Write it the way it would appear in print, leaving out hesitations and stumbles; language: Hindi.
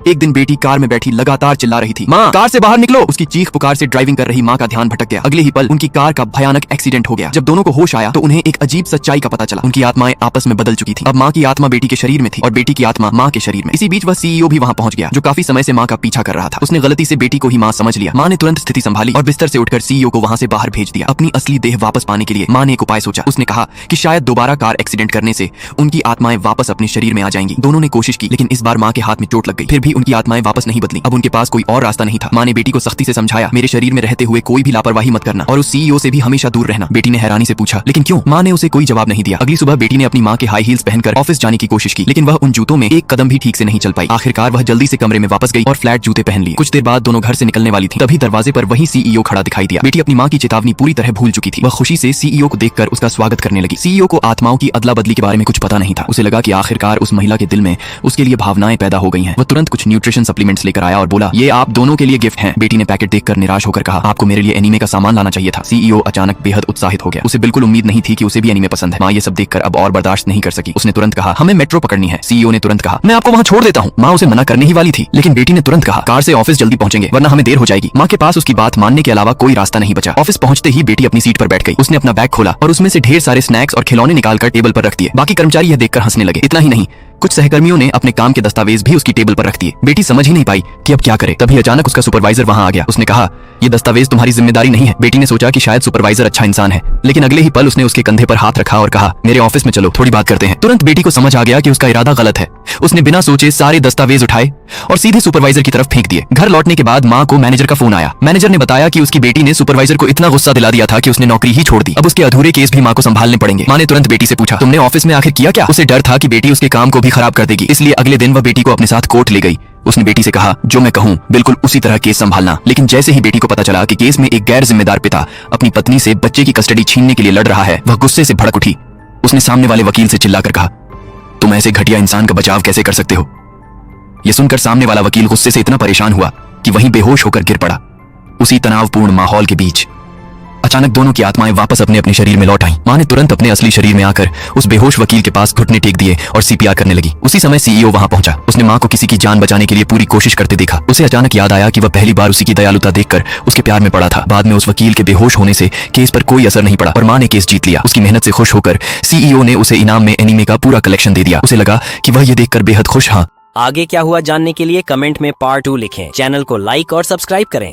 एक दिन बेटी कार में बैठी लगातार चिल्ला रही थी, माँ कार से बाहर निकलो। उसकी चीख पुकार से ड्राइविंग कर रही माँ का ध्यान भटक गया। अगले ही पल उनकी कार का भयानक एक्सीडेंट हो गया। जब दोनों को होश आया तो उन्हें एक अजीब सच्चाई का पता चला। उनकी आत्माएं आपस में बदल चुकी थी। अब माँ की आत्मा बेटी के शरीर में थी और बेटी की आत्मा माँ के शरीर में। इसी बीच वह सीईओ भी वहाँ पहुंच गया, जो काफी समय से माँ का पीछा कर रहा था। उसने गलती से बेटी को ही माँ समझ लिया। माँ ने तुरंत स्थिति संभाली और बिस्तर से उठकर सीईओ को वहाँ से बाहर भेज दिया। अपनी असली देह वापस पाने के लिए माँ ने एक उपाय सोचा। उसने कहा कि शायद दोबारा कार एक्सीडेंट करने से उनकी आत्माएं वापस अपने शरीर में आ जाएंगी। दोनों ने कोशिश की, लेकिन इस बार माँ के हाथ में चोट लग गई। फिर भी उनकी आत्माएं वापस नहीं बदली। अब उनके पास कोई और रास्ता नहीं था। माँ ने बेटी को सख्ती से समझाया, मेरे शरीर में रहते हुए कोई भी लापरवाही मत करना और उस सीईओ से भी हमेशा दूर रहना। बेटी ने हैरानी से पूछा, लेकिन क्यों? माँ ने उसे कोई जवाब नहीं दिया। अगली सुबह बेटी ने अपनी माँ के हाई हील्स पहनकर ऑफिस जाने की कोशिश की, लेकिन वह उन जूतों में एक कदम भी ठीक से नहीं चल पाई। आखिरकार वह जल्दी से कमरे में वापस गई और फ्लैट जूते पहन लिए। कुछ देर बाद दोनों घर से निकलने वाली थी, तभी दरवाजे पर वही सीईओ खड़ा दिखाई दिया। बेटी अपनी माँ की चेतावनी पूरी तरह भूल चुकी थी। वह खुशी से सीईओ को देखकर उसका स्वागत करने लगी। सीईओ को आत्माओं की अदला बदली के बारे में कुछ पता नहीं था। उसे लगा कि आखिरकार उस महिला के दिल में उसके लिए भावनाएं पैदा हो गई हैं। वह तुरंत कुछ न्यूट्रिशन सप्लीमेंट्स लेकर आया और बोला, ये आप दोनों के लिए गिफ्ट हैं। बेटी ने पैकेट देखकर निराश होकर कहा, आपको मेरे लिए एनीमे का सामान लाना चाहिए था। सीईओ अचानक बेहद उत्साहित हो गया। उसे बिल्कुल उम्मीद नहीं थी कि उसे भी एनीमे पसंद है। माँ ये सब देखकर अब और बर्दाश्त नहीं कर सकी। उसने तुरंत कहा, हमें मेट्रो पकड़नी है। सीईओ ने तुरंत कहा, मैं आपको वहाँ छोड़ देता हूँ। माँ उसे मना करने ही वाली थी, लेकिन बेटी ने तुरंत कहा, कार से ऑफिस जल्दी पहुंचेंगे वरना हमें देर हो जाएगी। माँ के पास उसकी बात मानने के अलावा कोई रास्ता नहीं बचा। ऑफिस पहुंचते ही बेटी अपनी सीट पर बैठ गई। उसने अपना बैग खोला और उसमें से ढेर सारे स्नैक्स और खिलौने निकालकर टेबल पर रख दिए। बाकी कर्मचारी यह देखकर हंसने लगे। इतना ही नहीं, कुछ सहकर्मियों ने अपने काम के दस्तावेज भी उसकी टेबल पर रख दिए। बेटी समझ ही नहीं पाई कि अब क्या करे। तभी अचानक उसका सुपरवाइजर वहां आ गया। उसने कहा, ये दस्तावेज तुम्हारी जिम्मेदारी नहीं है। बेटी ने सोचा कि शायद सुपरवाइजर अच्छा इंसान है, लेकिन अगले ही पल उसने उसके कंधे पर हाथ रखा और कहा, मेरे ऑफिस में चलो, थोड़ी बात करते हैं। तुरंत बेटी को समझ आ गया कि उसका इरादा गलत है। उसने बिना सोचे सारे दस्तावेज उठाए और सीधे सुपरवाइजर की तरफ फेंक दिए। घर लौटने के बाद माँ को मैनेजर का फोन आया। मैनेजर ने बताया कि उसकी बेटी ने सुपरवाइजर को इतना गुस्सा दिला दिया था कि उसने नौकरी ही छोड़ दी। अब उसके अधूरे केस भी माँ को संभालने पड़ेंगे। माँ ने तुरंत बेटी से पूछा, तुमने ऑफिस में आखिर किया क्या? उसे डर था कि बेटी उसके काम को भी खराब कर देगी, इसलिए अगले दिन वह बेटी को अपने साथ कोर्ट ले गई। उसने बेटी से कहा, जो मैं कहूँ बिल्कुल उसी तरह केस संभालना। लेकिन जैसे ही बेटी को पता चला कि केस में एक गैर जिम्मेदार पिता अपनी पत्नी से बच्चे की कस्टडी छीनने के लिए लड़ रहा है, वह गुस्से से भड़क उठी। उसने सामने वाले वकील से चिल्लाकर कहा, तुम ऐसे घटिया इंसान का बचाव कैसे कर सकते हो? यह सुनकर सामने वाला वकील गुस्से से इतना परेशान हुआ कि वहीं बेहोश होकर गिर पड़ा। उसी तनावपूर्ण माहौल के बीच अचानक दोनों की आत्माएं वापस अपने अपने शरीर में लौट आईं। माँ ने तुरंत अपने असली शरीर में आकर उस बेहोश वकील के पास घुटने टेक दिए और सीपीआर करने लगी। उसी समय सीईओ वहां पहुंचा। उसने माँ को किसी की जान बचाने के लिए पूरी कोशिश करते देखा। उसे अचानक याद आया कि वह पहली बार उसी की दयालुता देखकर उसके प्यार में पड़ा था। बाद में उस वकील के बेहोश होने से केस पर कोई असर नहीं पड़ा और माँ ने केस जीत लिया। उसकी मेहनत से खुश होकर सीईओ ने उसे इनाम में एनीमे का पूरा कलेक्शन दे दिया। उसे लगा कि वह ये देखकर बेहद खुश। हाँ, आगे क्या हुआ जानने के लिए कमेंट में पार्ट 2 लिखें। चैनल को लाइक और सब्सक्राइब करें।